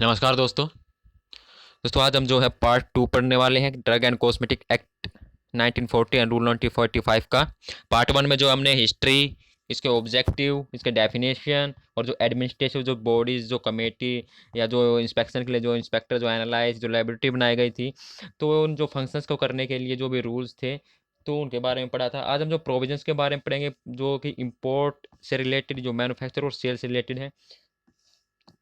नमस्कार दोस्तों आज हम जो है पार्ट 2 पढ़ने वाले हैं drug and cosmetic act 1940 and rule 1945 का। पार्ट 1 में जो हमने हिस्ट्री, इसके ऑब्जेक्टिव, इसके डेफिनेशन और जो एडमिनिस्ट्रेटिव जो बॉडीज़, जो कमेटी या जो इंस्पेक्शन के लिए जो इंस्पेक्टर, जो एनालाइज, जो लाइब्रेटरी बनाई गई थी, तो उन जो फंक्शंस को करने के लिए जो भी रूल्स थे तो उनके बारे में पढ़ा था। आज हम जो प्रोविजंस के बारे में पढ़ेंगे जो कि इंपोर्ट से रिलेटेड, जो मैन्युफैक्चर और सेल से रिलेटेड है।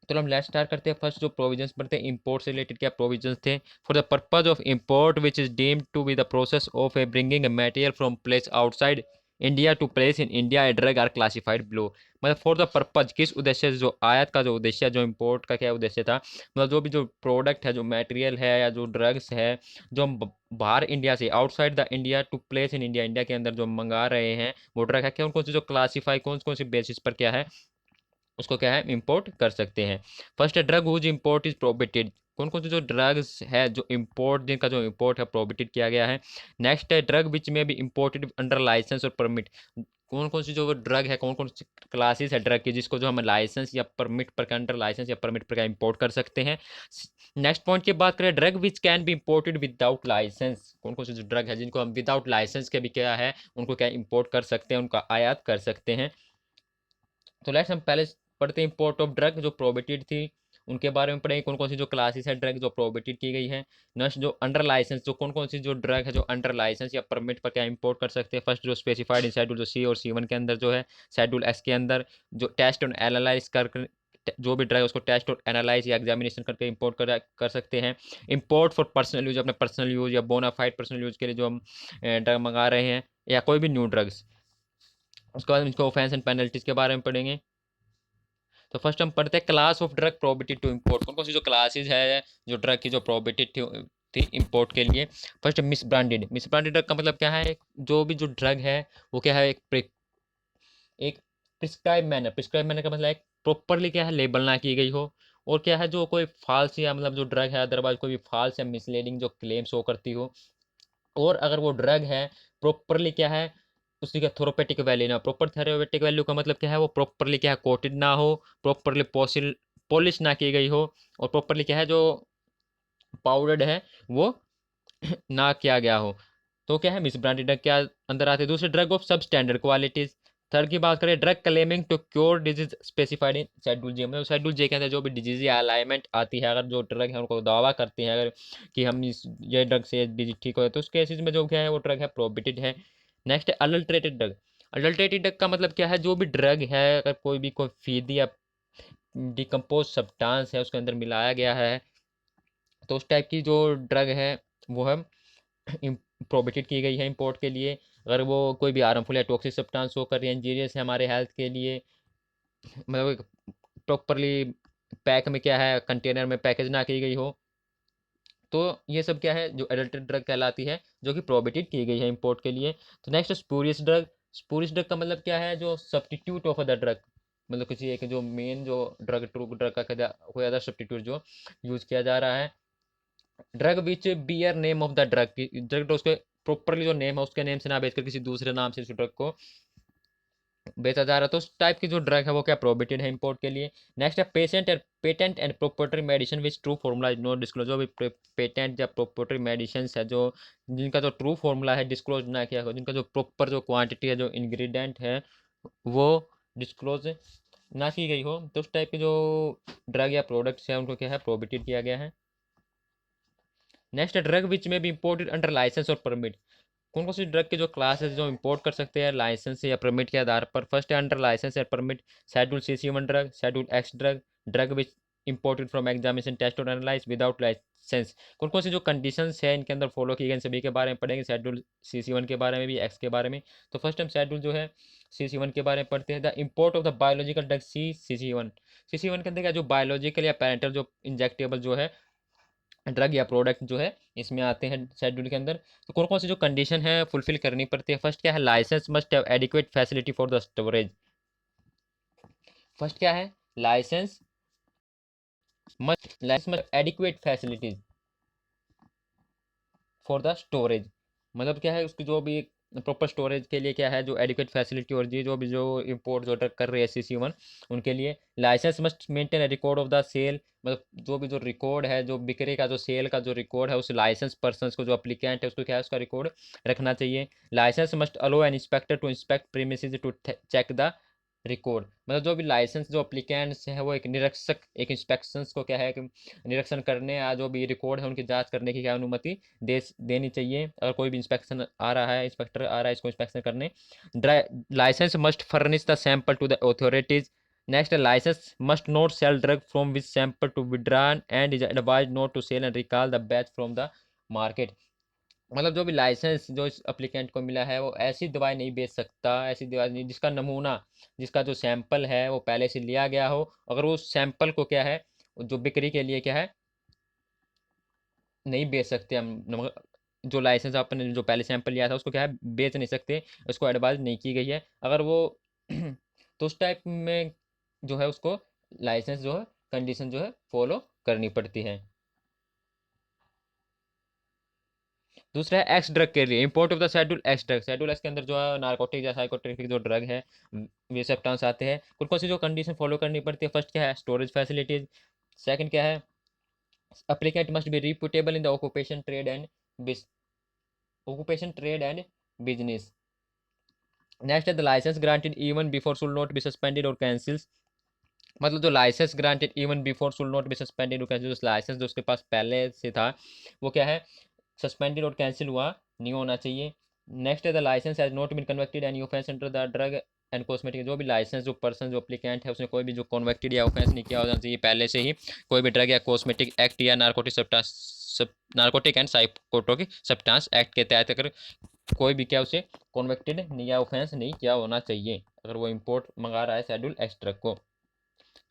तो हम लेट्स स्टार्ट करते हैं। फर्स्ट जो प्रोविजंस पढ़ते हैं इंपोर्ट से रिलेटेड क्या प्रोविजंस थे। For the purpose of import which is deemed to be the process of a bringing a material from place outside India to place in India a drug are classified below. मतलब for the purpose, किस उद्देश्य से, जो आयात का जो उद्देश्य, जो इंपोर्ट का क्या उद्देश्य था, मतलब जो भी जो प्रोडक्ट है, जो मटेरियल है या जो ड्रग्स है जो हम बाहर इंडिया से, outside the India to place in India, India के अंदर जो मंगा रहे हैं वो ड्रग है, क्या उनको जो क्लासीफाई कौन कौन सी बेसिस पर क्या है उसको क्या है इंपोर्ट कर सकते हैं। फर्स्ट है drug whose import is prohibited. कौन कौन से जो ड्रग्स है जो इंपोर्ट, जिनका जो इंपोर्ट है प्रोहिबिटेड किया गया है। नेक्स्ट है ड्रग विच में भी इंपोर्टेड अंडर लाइसेंस और परमिट। कौन कौन सी जो ड्रग है, कौन कौन सी क्लासेस है ड्रग की जिसको जो हम लाइसेंस या परमिट पर, अंडर लाइसेंस या परमिट पर इंपोर्ट कर सकते हैं। नेक्स्ट पॉइंट की बात करें, drug which can be imported without licence. कौन कौन सी जो ड्रग है जिनको हम विदाउट लाइसेंस के भी क्या है उनको क्या इंपोर्ट कर सकते हैं, उनका आयात कर सकते हैं। तो लेट्स हम पहले पढ़ते हैं इंपोर्ट ऑफ ड्रग जो प्रोहिबिटेड थी उनके बारे में पढ़ेंगे। कौन कौन सी जो क्लासेस है ड्रग जो प्रोहिबिटेड की गई है। नेक्स्ट जो अंडर लाइसेंस, जो कौन कौन सी जो ड्रग है जो अंडर लाइसेंस या परमिट पर क्या इंपोर्ट कर सकते हैं। फर्स्ट जो स्पेसिफाइड इन शेड्यूल जो सी और सी वन के अंदर जो है, शेड्यूल एस के अंदर जो टेस्ट और एनालाइज कर जो भी ड्रग है उसको टेस्ट और एनालाइज या एग्जामिनेशन करके इंपोर्ट कर सकते हैं। इंपोर्ट फॉर पर्सनल यूज, अपने पर्सनल यूज या बोनाफाइड पर्सनल यूज के लिए जो हम ड्रग मंगा रहे हैं या कोई भी न्यू ड्रग्स। उसके बाद इसको ऑफेंस एंड पेनल्टीज के बारे में पढ़ेंगे। तो फर्स्ट हम पढ़ते हैं class of drug prohibited to import. कौन कौन सी जो क्लासेज है जो ड्रग की जो प्रोहिबिटेड थी इंपोर्ट के लिए। First miss branded. Miss branded drug का मतलब क्या है, जो भी जो ड्रग है वो क्या है एक प्रिस्क्राइब मैनर का मतलब एक प्रॉपरली क्या है लेबल ना की गई हो, और क्या है जो कोई फॉल्स या मतलब जो ड्रग है अदरवाइज कोई भी फॉल्स या मिसलीडिंग जो क्लेम शो करती हो। और अगर वो ड्रग है प्रॉपरली क्या है उसी का थेरोपेटिक वैल्यू ना, प्रॉपर थेरोपेटिक वैल्यू का मतलब क्या है वो प्रॉपरली क्या है कोटेड ना हो, प्रॉपरली पॉलिश ना की गई हो, और प्रॉपरली क्या है जो पाउडर्ड है वो ना किया गया हो, तो क्या है मिस ब्रांडेड ड्रग के अंदर आते हैं। दूसरे drug of substandard qualities. Third की बात करें, drug claiming to cure disease specified in schedule J, मतलब शेड्यूल जे के अंदर जो भी डिजीज या अलाइनमेंट आती है, अगर जो ड्रग है उनको दावा करते हैं अगर कि हम ये ड्रग से डिजीज ठीक हो तो उस केसेस में जो क्या है वो ड्रग है प्रोहिबिटेड है। नेक्स्ट है अडल्ट्रेटेड ड्रग। अडल्ट्रेटेड ड्रग का मतलब क्या है, जो भी ड्रग है अगर कोई भी कोई फीदी या डिकम्पोज सब्सटेंस है उसके अंदर मिलाया गया है तो उस टाइप की जो ड्रग है वो हम प्रोहिबिटेड की गई है इंपोर्ट के लिए। अगर वो कोई भी हार्मफुल या टॉक्सिक सब्सटेंस शो कर रही है, इंजीरियस है हमारे हेल्थ के लिए, मतलब प्रॉपरली पैक में क्या है कंटेनर में पैकेज ना की गई हो, तो ये सब क्या है जो एडल्ट्रेट ड्रग कहलाती है जो कि प्रोहिबिटेड की गई है इंपोर्ट के लिए। तो next spurious drug. Spurious drug का मतलब क्या है, जो सब्सटीट्यूट ऑफ अदर ड्रग, मतलब किसी एक जो मेन जो ड्रग ट्रू ड्रग का कोई अदर सब्सटीट्यूट जो यूज किया जा रहा है। Drug which bear name of the drug की ड्रग उसके प्रॉपरली जो नेम है उसके नेम से ना बेचकर किसी दूसरे नाम से उस ड्रग को बेचा जा रहा है, तो उस टाइप की जो ड्रग है वो क्या प्रोहिबिटेड है इंपोर्ट के लिए। नेक्स्ट है patent and proprietary medicine which true formula is not disclose. जो भी पेटेंट या प्रोप्राइटरी मेडिसिन है जो जिनका जो ट्रू फॉर्मूला है डिस्क्लोज ना किया हो, जिनका जो प्रॉपर जो क्वांटिटी है जो इंग्रेडिएंट है वो डिस्क्लोज ना की गई हो, तो उस टाइप के जो ड्रग या प्रोडक्ट्स है उनको क्या है प्रोहिबिटेड किया गया है। नेक्स्ट ड्रग विच में भी इंपोर्टेड अंडर लाइसेंस और परमिट। कौन कौन सी ड्रग के जो क्लासेस जो इंपोर्ट कर सकते हैं लाइसेंस या परमिट के आधार पर। फर्स्ट है अंडर लाइसेंस या permit, schedule CC1 drug, schedule X drug, drug which imported from examination test और एनालाइज विदाउट लाइसेंस। कौन कौन सी जो कंडीशंस है इनके अंदर फॉलो किए गए सभी के बारे में पढ़ेंगे, शेड्यूल CC1 के बारे में भी एक्स के बारे में। तो फर्स्ट हम शेड्यूल जो है CC1 के बारे में पढ़ते हैं। The import of the biological drug CC1। CC1 के अंदर क्या जो बायोलॉजिकल या पैरेंटल जो इंजेक्टेबल जो है ड्रग या प्रोडक्ट जो है इसमें आते हैं शेड्यूल के अंदर। तो कौन कौन सी जो कंडीशन है फुलफिल करनी पड़ती है। फर्स्ट क्या है, licence must have adequate facility for the storage. First क्या है, licence must adequate facilities for the storage. मतलब क्या है उसकी जो भी प्रॉपर स्टोरेज के लिए क्या है, जो एडिक्वेट फैसिलिटी और जी जो भी जो इम्पोर्ट जो ड्रग कर रहे हैं CC1 उनके लिए licence must maintain a record of the sale, मतलब जो भी जो रिकॉर्ड है जो बिक्री का जो सेल का जो रिकॉर्ड है उस लाइसेंस पर्सन को जो अप्लीकेंट है उसको क्या है उसका रिकॉर्ड रखना चाहिए। Licence must allow an inspector to inspect premises to check the record, मतलब जो भी लाइसेंस जो अप्लीकेंट्स है वो एक निरीक्षक एक इंस्पेक्शंस को क्या है कि निरीक्षण करने या जो भी रिकॉर्ड है उनकी जांच करने की क्या अनुमति देनी चाहिए। अगर कोई भी इंस्पेक्शन आ रहा है इंस्पेक्टर आ रहा है इसको इंस्पेक्शन करने, licence must furnish the sample to the authorities. Next, licence must not sell drug from which sample to withdrawn and is advise not to sell and recall the batch from the market, मतलब जो भी licence जो इस applicant को मिला है वो ऐसी दवाई नहीं बेच सकता, ऐसी दवाई नहीं जिसका नमूना जिसका जो सैंपल है वो पहले से लिया गया हो, अगर वो सैंपल को क्या है जो बिक्री के लिए क्या है नहीं बेच सकते हम, जो लाइसेंस आपने जो पहले सैंपल लिया था उसको क्या है बेच नहीं सकते, उसको एडवाइज नहीं की गई है अगर वो तो उस टाइप में जो है उसको लाइसेंस जो है कंडीशन जो है फॉलो करनी पड़ती है। दूसरा है एक्स ड्रग के लिए import of the schedule X drug, schedule x के अंदर जो है नारकोटिक या साइकोट्रोपिक जो ड्रग है वे सब्सटेंस आते हैं, कौन कौन सी जो कंडीशन फॉलो करनी पड़ती है। फर्स्ट क्या है स्टोरेज फैसिलिटीज, सेकंड क्या है applicant must be reputable in the occupation trade and business। Next है the licence granted even before should not be suspended और कैंसिल, मतलब जो licence granted even before should not be suspended और cancel, licence जो उसके पास पहले से था वो क्या है सस्पेंडेड और कैंसिल हुआ नहीं होना चाहिए। नेक्स्ट है the licence has not been convicted any offence under the drug and cosmetic, जो भी लाइसेंस जो पर्सन जो अप्लीकेंट है उसने कोई भी जो कन्वेक्टेड या ऑफेंस नहीं किया होना चाहिए पहले से ही, कोई भी ड्रग या कॉस्मेटिक एक्ट या narcotic and psychotropic substance act के तहत अगर कोई भी क्या उसे कन्वेक्टेड या ऑफेंस नहीं किया होना चाहिए अगर वो इम्पोर्ट मंगा रहा है शेड्यूल एक्स ड्रग को।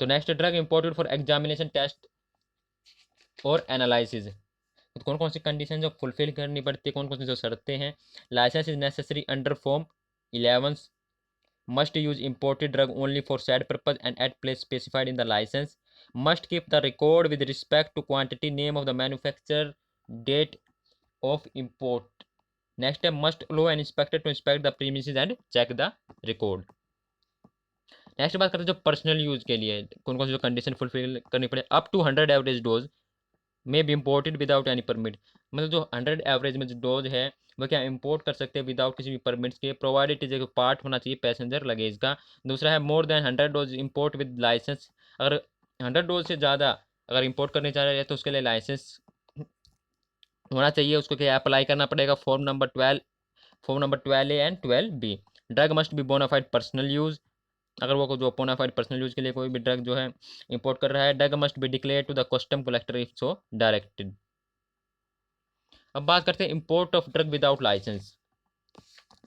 तो next drug imported for examination test और एनालिसिस, तो कौन कौन सी कंडीशन जो फुलफिल करनी पड़ती है, कौन कौन सी जो शर्तें हैं। Licence is necessary under form 11 must use imported drug only for said purpose and at place specified in the licence, must keep the record with respect to quantity name of the manufacture date of import. Next है must allow an inspector to inspect the premises and check the record. Next बात करते हैं जो personal use के लिए कौन कौन सी जो कंडीशन फुलफिल करनी पड़े। Up to 100 average dose may be imported without any permit, मतलब जो 100 एवरेज में जो डोज है वह क्या इम्पोर्ट कर सकते हैं विदाउट किसी भी परमिट्स के, प्रोवाइडेड इज एक पार्ट होना चाहिए पैसेंजर लगेज का। दूसरा है more than 100 dose import with licence, अगर 100 डोज से ज़्यादा अगर इम्पोर्ट करने चाह रहे हैं तो उसके लिए लाइसेंस होना चाहिए, उसको क्या अप्लाई करना पड़ेगा form number 12 A and 12B। Drug must be bonafide personal use, अगर वो जो बोनाफाइड पर्सनल यूज़ के लिए कोई भी ड्रग जो है इंपोर्ट कर रहा है, drug must be declare to the custom collector if so directed. अब बात करते हैं import of drug without license,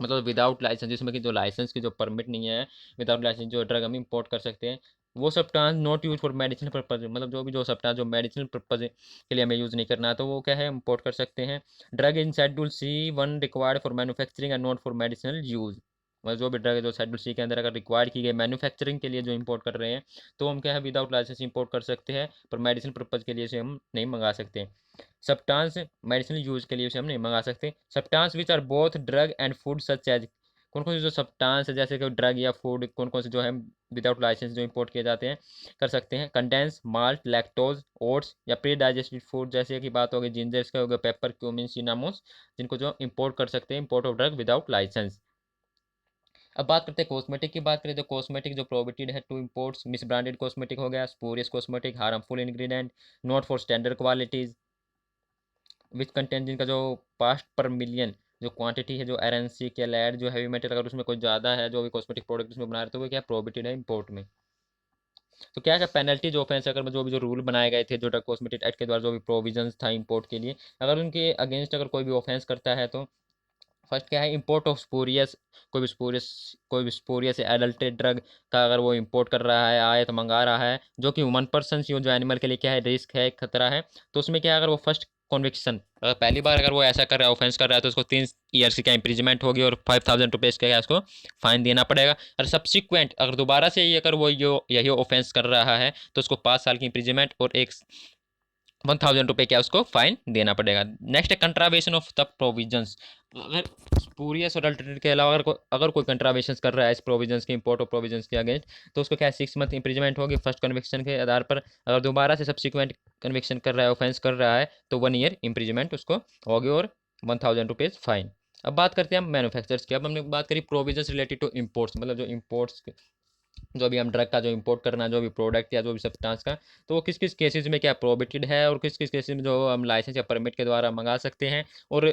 मतलब विदाउट लाइसेंस जिसमें कि जो लाइसेंस की जो परमिट नहीं है, विदाउट लाइसेंस जो ड्रग हम इंपोर्ट कर सकते हैं वो substance not use for medicinal purpose, मतलब जो भी जो सब्सटेंस जो मेडिसिनल पर्पज के लिए हमें यूज़ नहीं करना तो वो क्या है इंपोर्ट कर सकते हैं। Drug in schedule C1 required for manufacturing and not for medicinal use, मतलब जो भी ड्रग है जो शेड्यूल C के अंदर अगर रिक्वायर्ड की गई मैन्युफैक्चरिंग के लिए जो इंपोर्ट कर रहे हैं तो हम क्या है विदाउट लाइसेंस इंपोर्ट कर सकते हैं, पर मेडिसिन पर्पज़ के लिए से हम नहीं मंगा सकते। सब्सटेंस मेडिसिनल यूज के लिए उसे हम नहीं मंगा सकते। Substance which are both drug and food such as, कौन कौन से जो सब्सटेंस है जैसे कि ड्रग या फूड कौन कौन से जो है विदाउट लाइसेंस जो इंपोर्ट किए जाते हैं कर सकते हैं। कंडेंस माल्ट लैक्टोज ओट्स या प्री डाइजेस्टेड फूड जैसे कि बात होगी जिंजर इसका हो गया पेपर क्यूमिन सिनामोस, जिनको जो इंपोर्ट कर सकते हैं import of drug without license. अब बात करते हैं कॉस्मेटिक की, बात करें तो कॉस्मेटिक जो प्रोहिबिटेड है to imports misbranded cosmetic हो गया, spurious cosmetic harmful ingredient not for standard qualities which content, जिनका जो पास्ट पर मिलियन जो क्वांटिटी है जो RNC के लैड जो हैवी मेटल अगर उसमें कोई ज़्यादा है जो भी कॉस्मेटिक प्रोडक्ट उसमें बना रहे तो वो क्या प्रोहिबिटेड है इंपोर्ट में। तो क्या क्या पेनल्टी जो ऑफेंस अगर जो भी जो रूल बनाए गए थे जो ड्रग कॉस्मेटिक एक्ट के द्वारा जो भी प्रोविजंस था इंपोर्ट के लिए अगर उनके अगेंस्ट अगर कोई भी ऑफेंस करता है तो फर्स्ट क्या है इंपोर्ट ऑफ स्पूरियस, कोई भी स्पूरियस एडल्टेड ड्रग का अगर वो इंपोर्ट कर रहा है आए तो मंगा रहा है जो कि ह्यूमन पर्सन जो एनिमल के लिए क्या है रिस्क है खतरा है, तो उसमें क्या है अगर वो फर्स्ट कॉन्विक्शन अगर पहली बार अगर वो ऐसा कर रहा है ऑफेंस कर रहा है तो उसको 3 ईयर्स की क्या इंप्रिजमेंट होगी और 5,000 रुपीज़ का क्या उसको फाइन देना पड़ेगा। और सब्सिक्वेंट अगर दोबारा से ये अगर वो यही ऑफेंस कर रहा है तो उसको 5 साल की इंप्रिजमेंट और 1 ₹1000 क्या उसको फाइन देना पड़ेगा। नेक्स्ट है कंट्रावेशन ऑफ द प्रोविजंस। अगर स्पूरियस और अल्टरनेट के अलावा अगर कोई कंट्रावेशन कर रहा है इस प्रोविजंस के, इंपोर्ट और प्रोविजंस के अगेंस्ट, तो उसको क्या है 6 मंथ इंप्रिजमेंट होगी फर्स्ट कन्विक्शन के आधार पर। अगर दोबारा से सब्सिक्वेंट कन्विक्शन कर रहा है, ऑफेंस कर रहा है, तो 1 ईयर इंप्रिजमेंट उसको होगी और ₹1000 फाइन। अब बात करते हैं हम मैन्युफैक्चरर्स की। अब हमने बात करी प्रोविजंस रिलेटेड टू इंपोर्ट्स, मतलब जो इंपोर्ट्स, जो भी हम ड्रग का जो इंपोर्ट करना, जो भी प्रोडक्ट या जो भी सब्सटेंस का, तो वो किस किस केसेस में क्या प्रोहिबिटेड है और किस किस केसेस में जो हम लाइसेंस या परमिट के द्वारा मंगा सकते हैं, और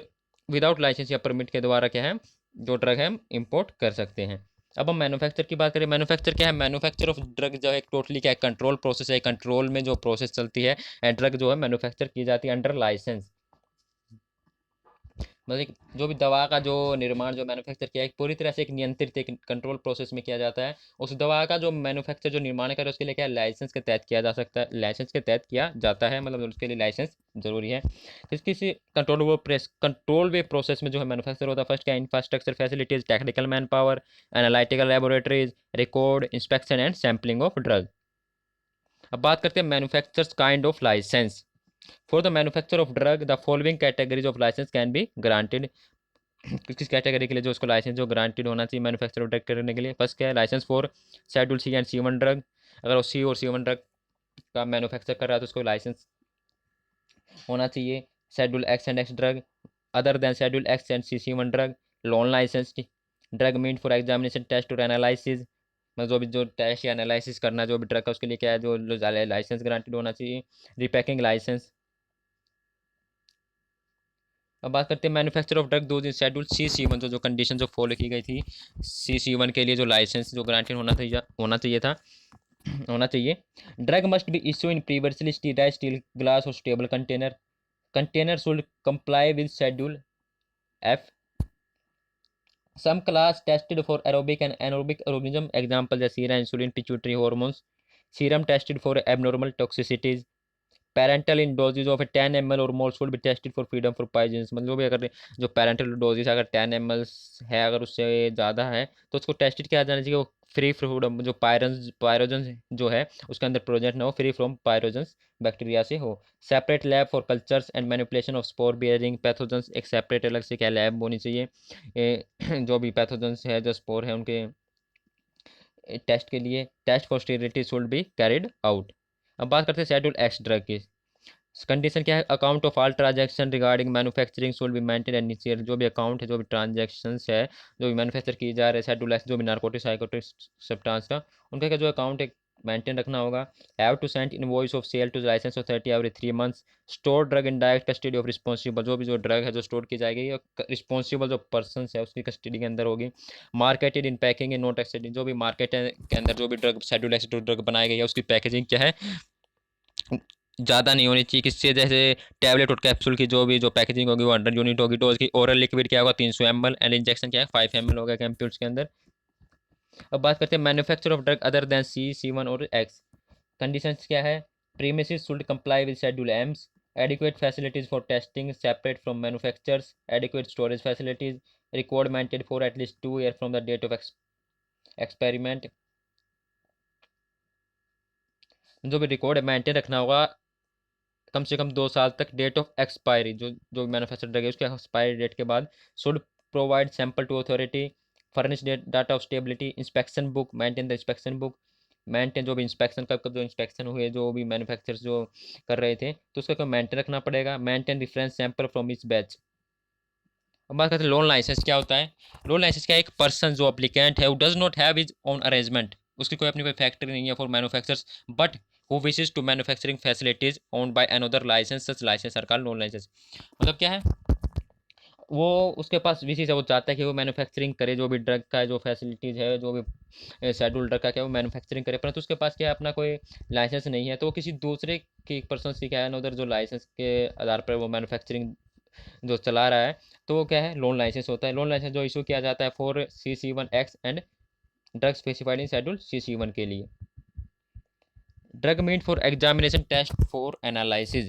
विदाउट लाइसेंस या परमिट के द्वारा क्या है जो ड्रग है हम इंपोर्ट कर सकते हैं। अब हम मैन्युफैक्चर की बात करें। मैन्युफैक्चर क्या है? मैन्युफैक्चर ऑफ ड्रग जो है एक टोटली क्या है कंट्रोल प्रोसेस है। कंट्रोल में जो प्रोसेस चलती है, ड्रग जो है मैन्युफैक्चर की जाती है अंडर लाइसेंस। मतलब जो भी दवा का जो निर्माण, जो मैन्युफैक्चर किया है, पूरी तरह से एक नियंत्रित एक कंट्रोल प्रोसेस में किया जाता है। उस दवा का जो मैन्युफैक्चर जो निर्माण करे उसके लिए क्या लाइसेंस के तहत किया जा सकता है, लाइसेंस के तहत किया जाता है, मतलब उसके लिए लाइसेंस जरूरी है। किस किसी कंट्रोल वे प्रोसेस में जो है मैन्युफैक्चर होता है। फर्स्ट क्या infrastructure facilities, technical man power, analytical laboratories, record, inspection and sampling of drug. अब बात करते हैं manufactures kind of license. For the manufacture of drug the following categories of license can be granted. किस किस category के लिए जो उसको लाइसेंस जो ग्रांटेड होना चाहिए मैन्युफैक्चर और ड्रग करने के लिए। फर्स्ट क्या है license for schedule C and C1 drug. अगर वो सी और C1 ड्रग का मैन्युफैक्चर कर रहा है तो उसको लाइसेंस होना चाहिए। Schedule X and X drug, other than schedule X and C1 drug, loan licence की drug meet for examination test और एनालिसिस, मतलब जो भी जो टेस्ट या एनालिसिस करना है जो भी ड्रग का उसके लिए क्या है जो लाइसेंस ग्रांटेड होना चाहिए। Repacking licence. अब बात करते हैं मैन्युफैक्चर ऑफ ड्रग दो दिन शेड्यूल C1 जो जो कंडीशन जो फॉलो की गई थी C1 के लिए जो लाइसेंस जो ग्रांटेड होना चाहिए। Drug must be issue in previously sterilised steel glass और stable container should comply with schedule F। Some class tested for aerobic and anaerobic organism, example जैसे serum, insulin, pituitary hormones. Serum tested for abnormal toxicities. Parental in dosages of 10 ml और more should be tested for freedom for poisons, मतलब जो भी अगर जो parental doses अगर 10 ml है, अगर उससे ज़्यादा है तो उसको टेस्टेड किया जाना चाहिए वो फ्री फ्रूडम जो पायरोजन जो है उसके अंदर प्रोजेंट ना हो, फ्री फ्रॉम पायरोजन्स बैक्टीरिया से हो। Separate lab for cultures and manipulation of spore bearing pathogens, एक सेपरेट अलग से क्या लैब होनी चाहिए जो भी पैथोजन्स है जो स्पोर है उनके टेस्ट के लिए। Test for sterility should be carried out. अब बात करते हैं शेड्यूल एक्स ड्रग की कंडीशन क्या है। Account of all transaction regarding manufacturing should be maintain and initial, जो भी अकाउंट है जो भी ट्रांजैक्शंस है जो भी मैन्युफैक्चर की जा रहे हैं शेड्यूल एक्स जो भी नारकोटिक साइकोटिक सब्सटेंस का, उनका क्या जो अकाउंट है मेंटेन रखना होगा। Have to send invoice of sale to license authority every 3 months. Store drug in direct custody of responsible, जो भी जो ड्रग है जो स्टोर की जाएगी रिस्पॉन्सिबल जो पर्सन है उसकी कस्टडी के अंदर होगी। Marketed in packing in not extending, जो भी मार्केट के अंदर जो भी ड्रग शेड्यूल एक्स ड्रग बनाई गई है उसकी पैकेजिंग क्या है ज़्यादा नहीं होनी चाहिए। किससे जैसे टैबलेट और कैप्सूल की जो भी जो पैकेजिंग होगी वो 100 यूनिट होगी। डोज की ओरल लिक्विड क्या होगा 300 ml एंड इंजेक्शन क्या है 5 ml होगा कैप्सूल्स के अंदर। अब बात करते हैं manufacture of drug other than C1 और एक्स। कंडीशंस क्या है। Premises should comply with schedule M's. Adequate facilities for testing separate from manufacturers. Adequate storage facilities required maintain for at least 2 year from the date of experiment, जो भी record maintain रखना होगा कम से कम 2 साल तक डेट ऑफ एक्सपायरी, जो जो manufacture drug है उसके एक्सपायरी डेट के बाद। Should provide sample to authority. Furnish data of stability. Inspection book, maintain the inspection book. Maintain जो भी इंस्पेक्शन कब जो इंस्पेक्शन हुए जो भी मैन्युफैक्चर जो कर रहे थे तो उसका मेंटेन रखना पड़ेगा। Maintain reference sample from each batch. अब बात करते हैं लोन लाइसेंस क्या होता है। लोन लाइसेंस क्या है, एक पर्सन जो अप्लीकेंट है वो does not have his own arrangement, उसकी कोई अपनी कोई फैक्ट्री नहीं है for manufactures but who wishes to manufacturing facilities owned by another license, such license are called loan license। मतलब क्या है, वो उसके पास विशेष है, वो चाहता है कि वो मैन्युफैक्चरिंग करे जो भी ड्रग का जो फैसिलिटीज़ है जो भी शेड्यूल ड्रग का क्या वो मैन्युफैक्चरिंग करे, परंतु उसके पास क्या है अपना कोई लाइसेंस नहीं है तो वो किसी दूसरे की पर्सन से क्या है ना उधर जो लाइसेंस के आधार पर वो मैन्युफैक्चरिंग जो चला रहा है तो वो क्या है लोन लाइसेंस होता है। लोन लाइसेंस जो इशू किया जाता है for C1 X and drug specified in schedule C1 के लिए। Drug meet for examination test for analysis.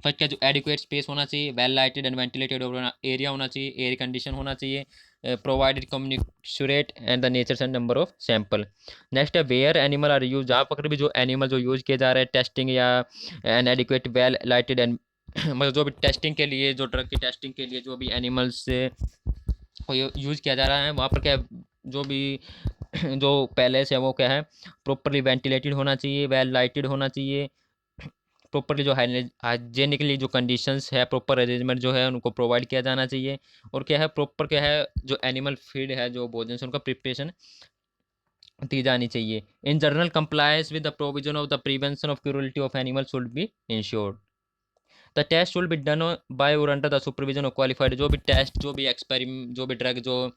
First क्या जो एडिक्वेट स्पेस होना चाहिए, well lighted and ventilated area होना चाहिए, एयर कंडीशन होना चाहिए। Provided communicate and the natures and number of sample. Next है वेयर एनिमल आर यूज, जहाँ पर भी जो एनिमल जो यूज किए जा रहे हैं टेस्टिंग या N adequate well lighted and मतलब जो भी टेस्टिंग के लिए, जो ड्रग की टेस्टिंग के लिए जो भी एनिमल्स को यूज़ किया जा रहा है, वहाँ पर क्या जो भी जो पैलेस है वो क्या है प्रॉपरली वेंटिलेटेड होना चाहिए, वेल लाइटेड होना चाहिए, प्रॉपरली जो हाइजेनिकली जो कंडीशंस है, प्रॉपर अरेंजमेंट जो है उनको प्रोवाइड किया जाना चाहिए। और क्या है प्रॉपर क्या है जो एनिमल फीड है, जो भोजन से उनका प्रिपरेशन दी जानी चाहिए। In general compliance with the provision of the prevention of cruelty of animal should be ensured. The test should be done by और under the supervision of qualified, जो भी टेस्ट जो भी एक्सपेरिमेंट जो भी ड्रग जो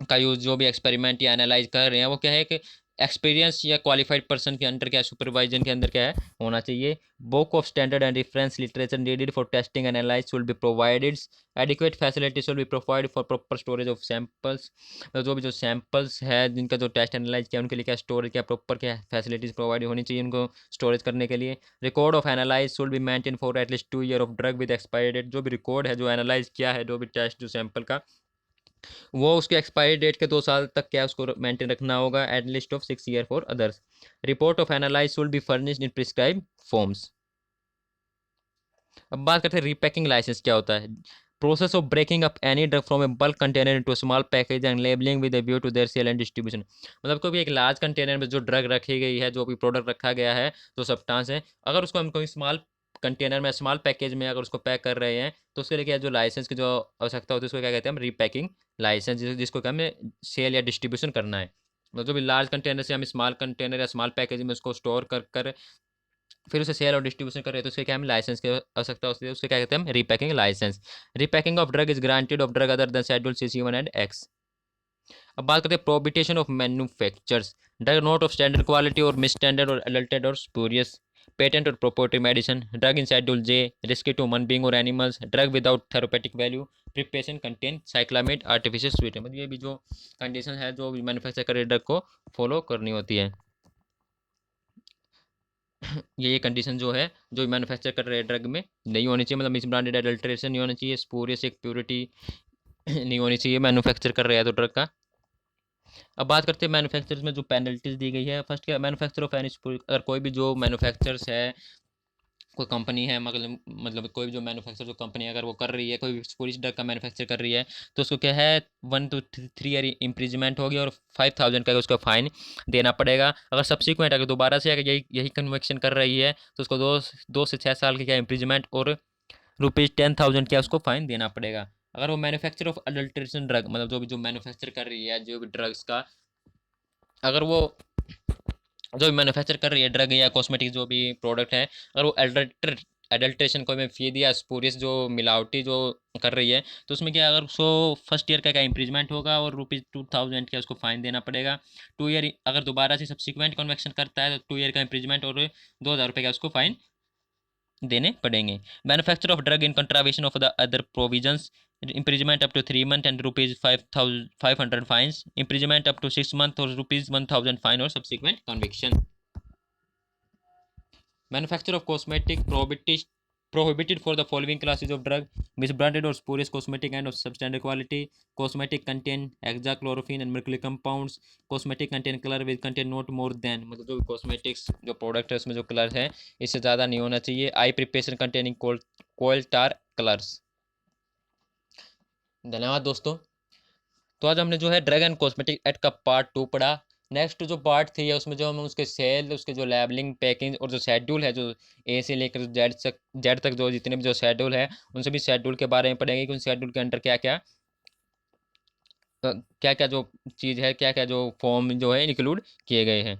का यूज़ जो भी एक्सपेरिमेंट या एनालाइज कर रहे हैं वो क्या है कि एक्सपीरियंस या क्वालिफाइड पर्सन के अंडर क्या सुपरवाइजन के अंदर क्या है होना चाहिए। Book of standard and reference literature needed for testing analyse should be provided. Adequate facility should be provide for proper storage of samples, जो भी जो सैंपल्स है जिनका जो टेस्ट एनालाइज किया उनके लिए क्या स्टोरेज क्या प्रॉपर क्या फैसिलिटीज प्रोवाइड होनी चाहिए उनको स्टोरेज करने के लिए। Record of analyze should be maintain for at least 2 year of drug with expiry date, जो भी रिकॉर्ड है जो एनालाइज किया है जो भी टेस्ट जो सैंपल का वो उसके एक्सपायरी डेट के 2 साल तक क्या उसको मेंटेन रखना होगा। At least of 6 year for others. Report of analyze should be furnished in prescribe forms. अब बात करते हैं रीपैकिंग लाइसेंस क्या होता है। Process of breaking up any drug from a bulk container into small package and labelling with a view to their sale and distribution, मतलब कोई भी एक लार्ज कंटेनर में जो ड्रग रखी गई है, जो भी प्रोडक्ट रखा गया है, जो सब्सटेंस है, अगर उसको हम कोई स्मॉल कंटेनर में स्मॉल पैकेज में अगर उसको पैक कर रहे हैं तो उसके लिए क्या जो लाइसेंस की जो आवश्यकता होती है उसको क्या कहते हैं हम रीपैकिंग लाइसेंस, जिसको क्या हमें सेल या डिस्ट्रीब्यूशन करना है। मतलब जो भी लार्ज कंटेनर से हम स्मॉल कंटेनर या स्मॉल पैकेज में उसको स्टोर कर कर फिर उसे सेल और डिस्ट्रीब्यूशन कर रहे हैं तो उसके क्या हमें लाइसेंस की आवश्यकता होती है, उसके क्या कहते हैं हम repacking licence. Repacking of drug is granted of drug other than schedule CC1 and X. अब बात करते हैं prohibition of manufactures drug not of standard quality और मिस स्टैंडर्ड और अडल्टेड और स्पूरियस, पेटेंट और proprietary medicine, drug in schedule J risky to human being और animals, drug without therapeutic value, preparation contain cyclamate artificial sweet, मतलब ये भी जो condition है जो मैन्युफैक्चर करे ड्रग को फॉलो करनी होती है। ये कंडीशन जो है जो मैन्युफैक्चर कर रहे हैं ड्रग में नहीं होनी चाहिए, मतलब मिस ब्रांडेड एडल्ट्रेशन नहीं होनी चाहिए, स्पूरियस एक प्योरिटी नहीं होनी चाहिए मैन्युफैक्चर कर रहे हैं तो ड्रग का। अब बात करते हैं मैन्युफैक्चरर्स में जो पेनल्टीज दी गई है। फर्स्ट क्या मैन्युफैक्चर ऑफ एनी, अगर कोई भी जो मैन्युफैक्चरर्स है कोई कंपनी है, मतलब कोई भी जो मैन्युफैक्चर जो कंपनी अगर वो कर रही है कोई भी पूरी ड्रग का मैन्युफैक्चर कर रही है तो उसको क्या है 1 to 3 ईयर इम्प्रिजमेंट होगी और 5,000 का उसका फाइन देना पड़ेगा। अगर सब्सिक्वेंट अगर दोबारा से अगर यही यही कन्वेक्शन कर रही है तो उसको 2 से 6 साल की क्या इम्प्रिजमेंट और ₹10,000 क्या उसको फाइन देना पड़ेगा। अगर वो मैन्युफैक्चर ऑफ अडल्ट्रेशन ड्रग, मतलब जो भी जो मैन्युफैक्चर कर रही है जो भी ड्रग्स का, अगर वो जो भी मैन्युफैक्चर कर रही है ड्रग या कॉस्मेटिक जो भी प्रोडक्ट है, अगर वो एडल्ट्रेशन कोई में फीड या स्पूरियस जो मिलावटी जो कर रही है तो उसमें क्या अगर उसको फर्स्ट ईयर का क्या इम्प्रिजमेंट होगा और ₹2,000 क्या उसको फाइन देना पड़ेगा। 2 ईयर अगर दोबारा से सब्सिक्वेंट कन्वेक्शन करता है तो 2 ईयर का इम्प्रिजमेंट और ₹2,000 का उसको फाइन देने पड़ेंगे। Manufacture of drug in contravention of the other provisions, imprisonment up to 3 months and ₹500 fines, imprisonment up to 6 months or ₹1,000 fine or subsequent conviction. Manufacture of cosmetic prohibited for the following classes of drug: misbranded or spurious cosmetic and of substandard quality, cosmetic contain hexachlorophene and mercury compounds, cosmetic contain color with contain not more than, मतलब जो cosmetics जो product है उसमें जो colour है इससे ज़्यादा नहीं होना चाहिए। आई प्रिपरेशन कंटेनिंग कोयल टार कलर्स। धन्यवाद दोस्तों। तो आज हमने जो है ड्रग एंड कॉस्मेटिक एक्ट का पार्ट 2 पढ़ा। नेक्स्ट जो पार्ट 3 है उसमें जो हम उसके सेल उसके जो लेबलिंग पैकिंग और जो शेड्यूल है जो A से लेकर जेड तक जो जितने भी जो शेड्यूल है उन सभी शेड्यूल के बारे में पढ़ेंगे कि उन शेड्यूल के अंदर क्या क्या जो चीज़ है क्या क्या जो फॉर्म जो है इंक्लूड किए गए हैं।